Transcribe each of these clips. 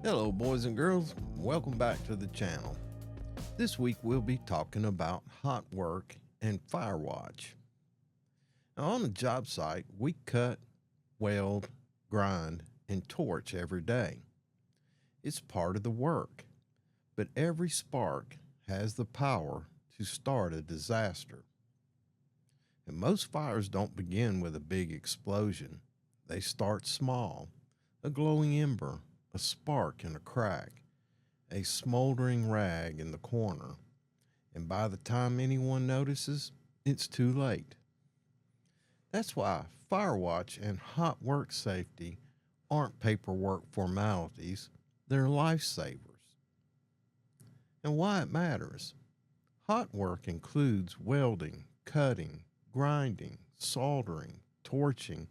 Hello boys and girls, welcome back to the channel. This week we'll be talking about hot work and fire watch. Now on the job site we cut, weld, grind, and torch every day. It's part of the work, but every spark has the power to start a disaster. And most fires don't begin with a big explosion. They start small, a glowing ember, a spark in a crack, a smoldering rag in the corner, and by the time anyone notices, it's too late. That's why fire watch and hot work safety aren't paperwork formalities, they're lifesavers. And why it matters. Hot work includes welding, cutting, grinding, soldering, torching,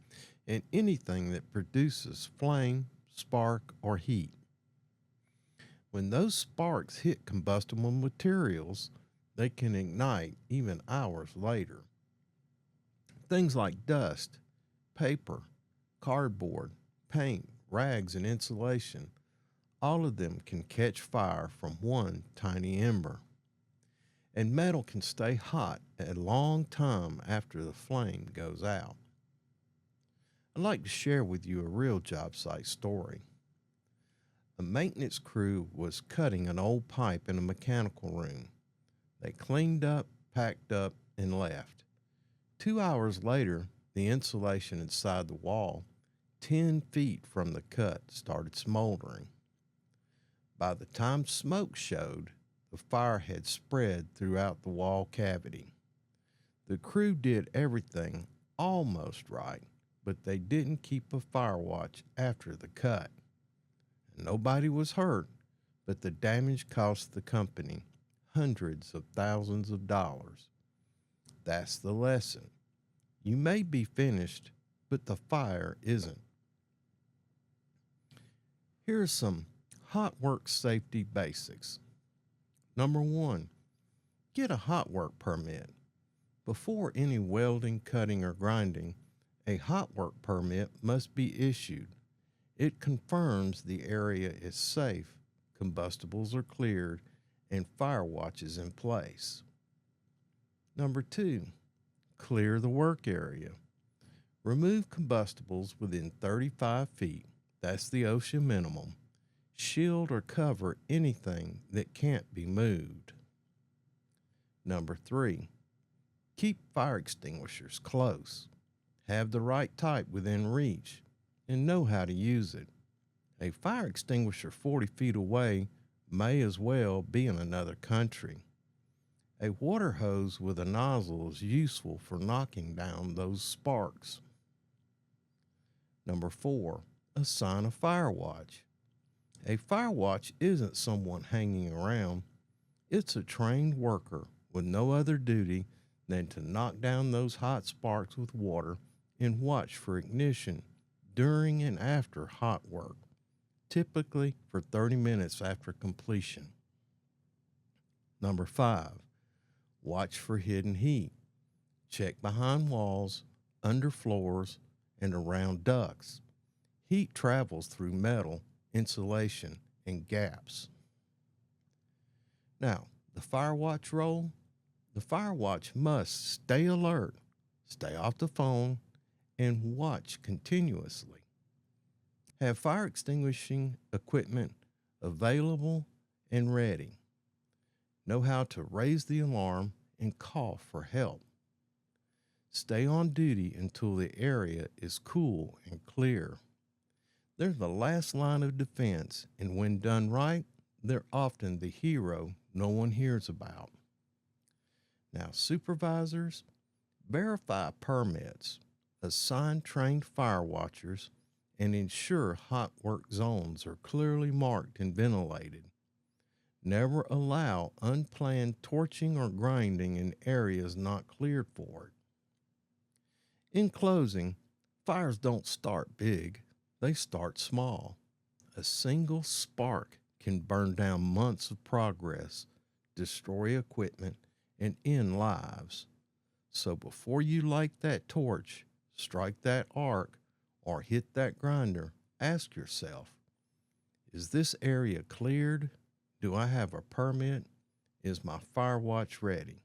and anything that produces flame, spark, or heat. When those sparks hit combustible materials, they can ignite even hours later. Things like dust, paper, cardboard, paint, rags, and insulation, all of them can catch fire from one tiny ember. And metal can stay hot a long time after the flame goes out. I'd like to share with you a real job site story. A maintenance crew was cutting an old pipe in a mechanical room. They cleaned up, packed up, and left. 2 hours later, the insulation inside the wall, 10 feet from the cut, started smoldering. By the time smoke showed, the fire had spread throughout the wall cavity. The crew did everything almost right, but they didn't keep a fire watch after the cut. Nobody was hurt, but the damage cost the company hundreds of thousands of dollars. That's the lesson. You may be finished, but the fire isn't. Here are some hot work safety basics. Number 1, get a hot work permit. Before any welding, cutting, or grinding, a hot work permit must be issued. It confirms the area is safe, combustibles are cleared, and fire watch is in place. Number 2, clear the work area. Remove combustibles within 35 feet, that's the OSHA minimum. Shield or cover anything that can't be moved. Number 3, keep fire extinguishers close. Have the right type within reach and know how to use it. A fire extinguisher 40 feet away may as well be in another country. A water hose with a nozzle is useful for knocking down those sparks. Number 4, assign a fire watch. A fire watch isn't someone hanging around. It's a trained worker with no other duty than to knock down those hot sparks with water and watch for ignition during and after hot work, typically for 30 minutes after completion. Number 5, watch for hidden heat. Check behind walls, under floors, and around ducts. Heat travels through metal, insulation, and gaps. Now, the fire watch role. The fire watch must stay alert, stay off the phone, and watch continuously. Have fire extinguishing equipment available and ready. Know how to raise the alarm and call for help. Stay on duty until the area is cool and clear. They're the last line of defense, and when done right, they're often the hero no one hears about. Now, supervisors, verify permits, assign trained fire watchers, and ensure hot work zones are clearly marked and ventilated. Never allow unplanned torching or grinding in areas not cleared for it. In closing, fires don't start big, they start small. A single spark can burn down months of progress, destroy equipment, and end lives. So before you light that torch, strike that arc, or hit that grinder, ask yourself, Is this area cleared? Do I have a permit? Is my fire watch ready?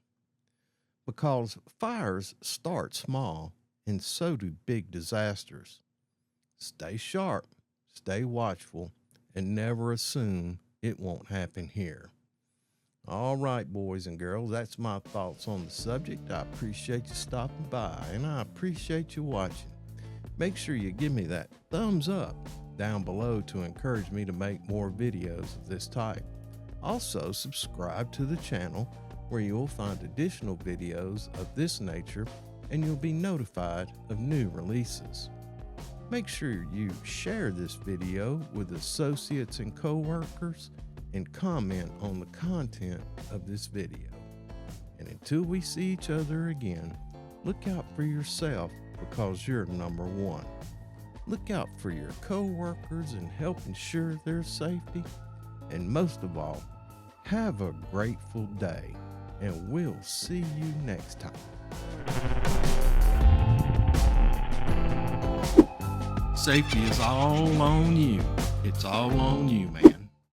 Because fires start small, and so do big disasters. Stay sharp, stay watchful, and never assume it won't happen here. All right, boys and girls, that's my thoughts on the subject. I appreciate you stopping by, and I appreciate you watching. Make sure you give me that thumbs up down below to encourage me to make more videos of this type. Also, subscribe to the channel where you will find additional videos of this nature, and you'll be notified of new releases. Make sure you share this video with associates and coworkers and comment on the content of this video. And until we see each other again, look out for yourself because you're number one. Look out for your coworkers and help ensure their safety. And most of all, have a grateful day, and we'll see you next time. Safety is all on you. It's all on you, man.